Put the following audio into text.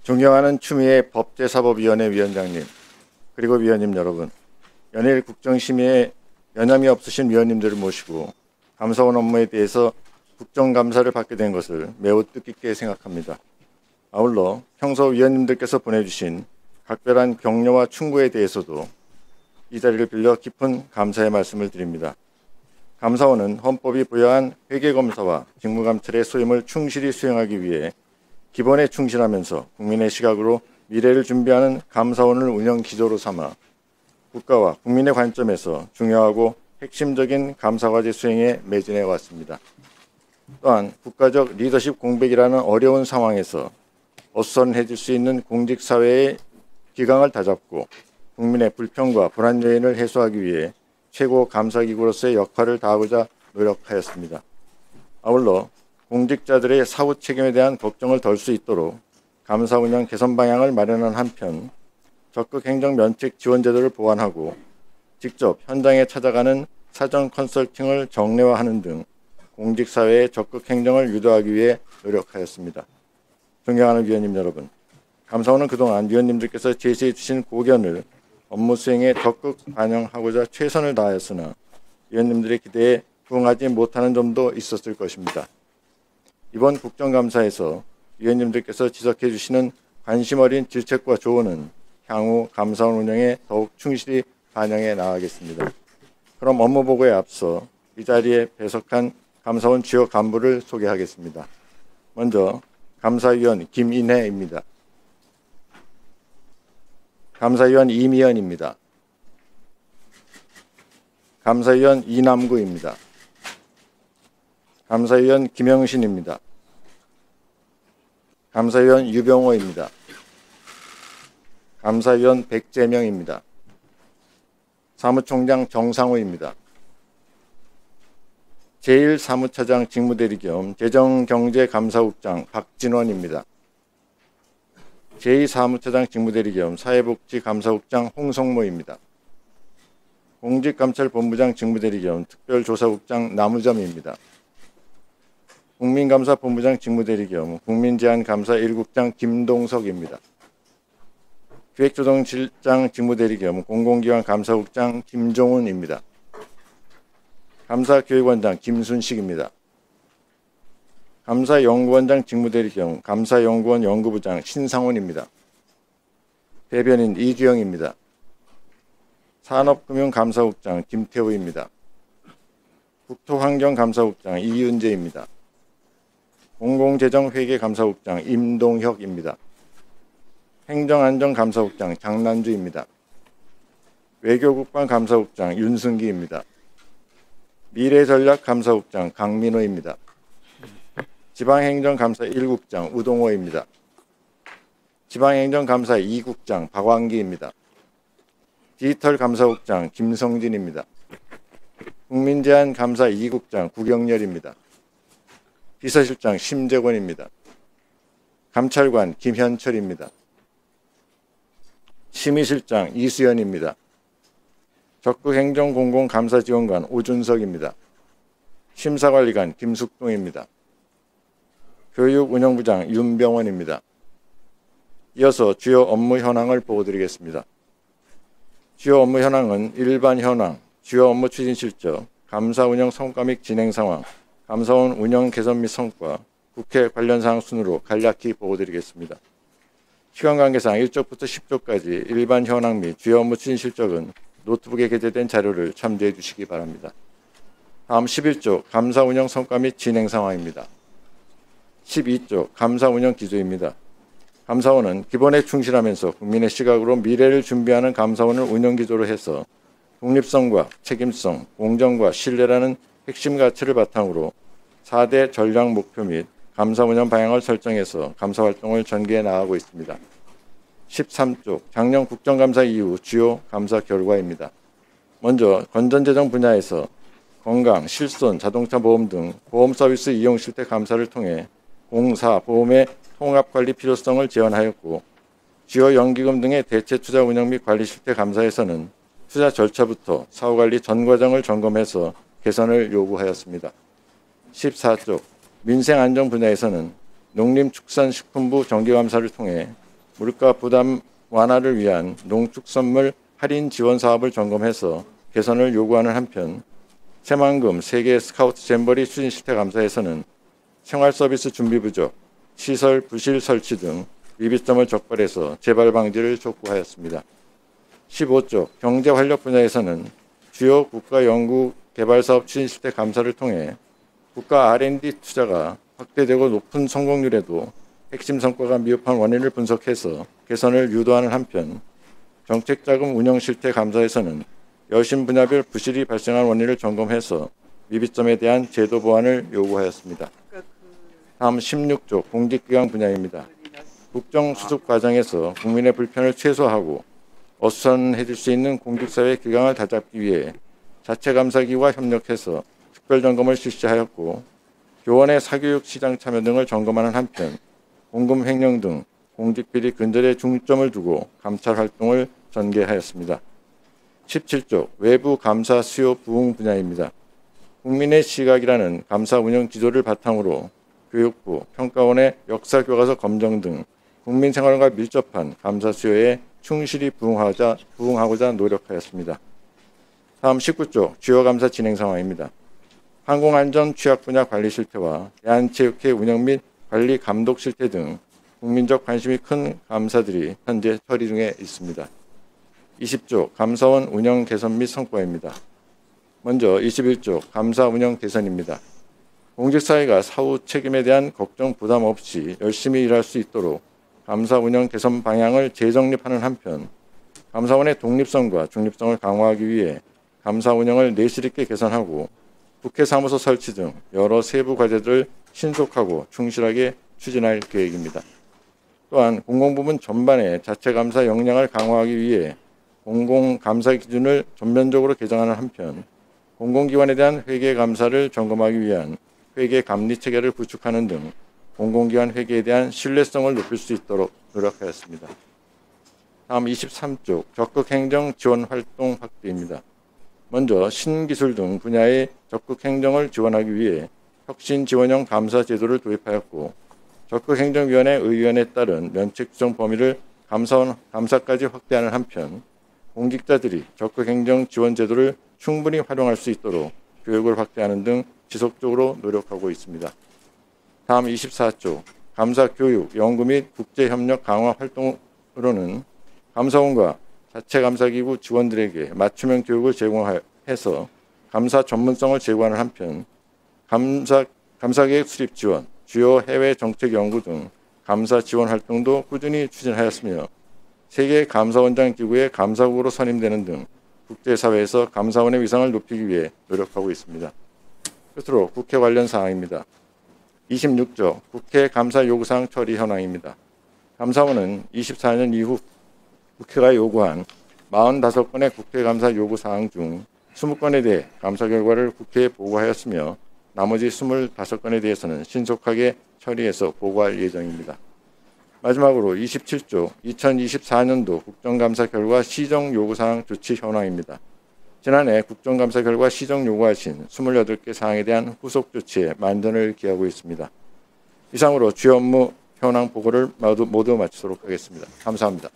존경하는 추미애 법제사법위원회 위원장님, 그리고 위원님 여러분, 연일 국정심의에 연함이 없으신 위원님들을 모시고 감사원 업무에 대해서 국정감사를 받게 된 것을 매우 뜻깊게 생각합니다. 아울러 평소 위원님들께서 보내주신 각별한 격려와 충고에 대해서도 이 자리를 빌려 깊은 감사의 말씀을 드립니다. 감사원은 헌법이 부여한 회계검사와 직무감찰의 소임을 충실히 수행하기 위해 기본에 충실하면서 국민의 시각으로 미래를 준비하는 감사원을 운영 기조로 삼아 국가와 국민의 관점에서 중요하고 핵심적인 감사과제 수행에 매진해 왔습니다. 또한 국가적 리더십 공백이라는 어려운 상황에서 어수선해질 수 있는 공직사회의 기강을 다잡고 국민의 불평과 불안 요인을 해소하기 위해 최고 감사기구로서의 역할을 다하고자 노력하였습니다. 아울러 공직자들의 사후 책임에 대한 걱정을 덜 수 있도록 감사 운영 개선 방향을 마련한 한편 적극 행정 면책 지원 제도를 보완하고 직접 현장에 찾아가는 사전 컨설팅을 정례화하는 등 공직사회의 적극 행정을 유도하기 위해 노력하였습니다. 존경하는 위원님 여러분, 감사원은 그동안 위원님들께서 제시해 주신 고견을 업무 수행에 적극 반영하고자 최선을 다하였으나 위원님들의 기대에 부응하지 못하는 점도 있었을 것입니다. 이번 국정감사에서 위원님들께서 지적해 주시는 관심 어린 질책과 조언은 향후 감사원 운영에 더욱 충실히 반영해 나가겠습니다. 그럼 업무 보고에 앞서 이 자리에 배석한 감사원 주요 간부를 소개하겠습니다. 먼저 감사위원 김인혜입니다. 감사위원 이미연입니다. 감사위원 이남구입니다. 감사위원 김영신입니다. 감사위원 유병호입니다. 감사위원 백재명입니다. 사무총장 정상우입니다. 제1사무차장 직무대리 겸 재정경제감사국장 박진원입니다. 제2사무차장 직무대리 겸 사회복지감사국장 홍성모입니다. 공직감찰본부장 직무대리 겸 특별조사국장 남우점입니다. 국민감사본부장 직무대리 겸 국민제안감사 1국장 김동석입니다. 기획조정실장 직무대리 겸 공공기관감사국장 김종훈입니다. 감사교육원장 김순식입니다. 감사연구원장 직무대리 겸 감사연구원 연구부장 신상훈입니다. 대변인 이주영입니다. 산업금융감사국장 김태우입니다. 국토환경감사국장 이윤재입니다. 공공재정회계감사국장 임동혁입니다. 행정안전감사국장 장난주입니다. 외교국방감사국장 윤승기입니다. 미래전략감사국장 강민호입니다. 지방행정감사 1국장 우동호입니다. 지방행정감사 2국장 박완기입니다. 디지털감사국장 김성진입니다. 국민제안감사 2국장 구경렬입니다. 비서실장 심재권입니다. 감찰관 김현철입니다. 심의실장 이수연입니다. 적극행정공공감사지원관 오준석입니다. 심사관리관 김숙동입니다. 교육운영부장 윤병원입니다. 이어서 주요 업무 현황을 보고드리겠습니다. 주요 업무 현황은 일반 현황, 주요 업무 추진 실적, 감사 운영 성과 및 진행 상황, 감사원 운영 개선 및 성과, 국회 관련 사항 순으로 간략히 보고드리겠습니다. 시간 관계상 1쪽부터 10쪽까지 일반 현황 및 주요 업무 추진 실적은 노트북에 게재된 자료를 참조해 주시기 바랍니다. 다음 11쪽 감사 운영 성과 및 진행 상황입니다. 12쪽 감사 운영 기조입니다. 감사원은 기본에 충실하면서 국민의 시각으로 미래를 준비하는 감사원을 운영 기조로 해서 독립성과 책임성, 공정과 신뢰라는 핵심 가치를 바탕으로 4대 전략 목표 및 감사 운영 방향을 설정해서 감사 활동을 전개해 나가고 있습니다. 13쪽 작년 국정감사 이후 주요 감사 결과입니다. 먼저 건전재정 분야에서 건강, 실손, 자동차 보험 등 보험 서비스 이용 실태 감사를 통해 공사, 보험의 통합관리 필요성을 제언하였고 주요 연기금 등의 대체 투자 운영 및 관리 실태 감사에서는 투자 절차부터 사후관리 전 과정을 점검해서 개선을 요구하였습니다. 14쪽 민생안전 분야에서는 농림축산식품부 정기감사를 통해 물가 부담 완화를 위한 농축선물 할인 지원 사업을 점검해서 개선을 요구하는 한편 새만금 세계 스카우트 잼버리 추진 실태 감사에서는 생활 서비스 준비 부족, 시설 부실 설치 등 미비점을 적발해서 재발 방지를 촉구하였습니다. 15조 경제 활력 분야에서는 주요 국가 연구 개발 사업 추진 실태 감사를 통해 국가 R&D 투자가 확대되고 높은 성공률에도 핵심 성과가 미흡한 원인을 분석해서 개선을 유도하는 한편 정책자금 운영 실태 감사에서는 여신 분야별 부실이 발생한 원인을 점검해서 미비점에 대한 제도 보완을 요구하였습니다. 다음 16조 공직기강 분야입니다. 국정 수습 과정에서 국민의 불편을 최소화하고 어수선해질 수 있는 공직사회 기강을 다잡기 위해 자체감사기구와 협력해서 특별점검을 실시하였고 교원의 사교육 시장 참여 등을 점검하는 한편 공금 횡령 등 공직비리 근절에 중점을 두고 감찰 활동을 전개하였습니다. 17조 외부 감사 수요 부응 분야입니다. 국민의 시각이라는 감사 운영 지도를 바탕으로 교육부, 평가원의 역사교과서 검정 등 국민 생활과 밀접한 감사 수요에 충실히 부응하고자 노력하였습니다. 다음 19조 주요 감사 진행 상황입니다. 항공안전 취약 분야 관리 실태와 대한체육회 운영 및 관리 감독 실태 등 국민적 관심이 큰 감사들이 현재 처리 중에 있습니다. 20조 감사원 운영 개선 및 성과입니다. 먼저 21조 감사 운영 개선입니다. 공직사회가 사후 책임에 대한 걱정 부담 없이 열심히 일할 수 있도록 감사 운영 개선 방향을 재정립하는 한편 감사원의 독립성과 중립성을 강화하기 위해 감사 운영을 내실 있게 개선하고 국회 사무소 설치 등 여러 세부 과제들을 신속하고 충실하게 추진할 계획입니다. 또한 공공부문 전반의 자체감사 역량을 강화하기 위해 공공감사 기준을 전면적으로 개정하는 한편 공공기관에 대한 회계감사를 점검하기 위한 회계감리체계를 구축하는 등 공공기관 회계에 대한 신뢰성을 높일 수 있도록 노력하였습니다. 다음 23조 적극행정 지원 활동 확대입니다. 먼저 신기술 등 분야의 적극행정을 지원하기 위해 혁신지원형 감사 제도를 도입하였고 적극행정위원회 의견에 따른 면책 규정 범위를 감사원 감사까지 확대하는 한편 공직자들이 적극행정 지원 제도를 충분히 활용할 수 있도록 교육을 확대하는 등 지속적으로 노력하고 있습니다. 다음 24조 감사교육, 연구 및 국제협력 강화 활동으로는 감사원과 자체감사기구 직원들에게 맞춤형 교육을 제공해서 감사 전문성을 제고하는 한편 감사계획 수립 지원, 주요 해외 정책 연구 등 감사 지원 활동도 꾸준히 추진하였으며 세계 감사원장 기구의 감사국으로 선임되는 등 국제사회에서 감사원의 위상을 높이기 위해 노력하고 있습니다. 끝으로 국회 관련 사항입니다. 26조 국회 감사 요구사항 처리 현황입니다. 감사원은 24년 이후 국회가 요구한 45건의 국회감사 요구사항 중 20건에 대해 감사 결과를 국회에 보고하였으며 나머지 25건에 대해서는 신속하게 처리해서 보고할 예정입니다. 마지막으로 27조 2024년도 국정감사 결과 시정 요구사항 조치 현황입니다. 지난해 국정감사 결과 시정 요구하신 28개 사항에 대한 후속 조치에 만전을 기하고 있습니다. 이상으로 주요 업무 현황 보고를 모두 마치도록 하겠습니다. 감사합니다.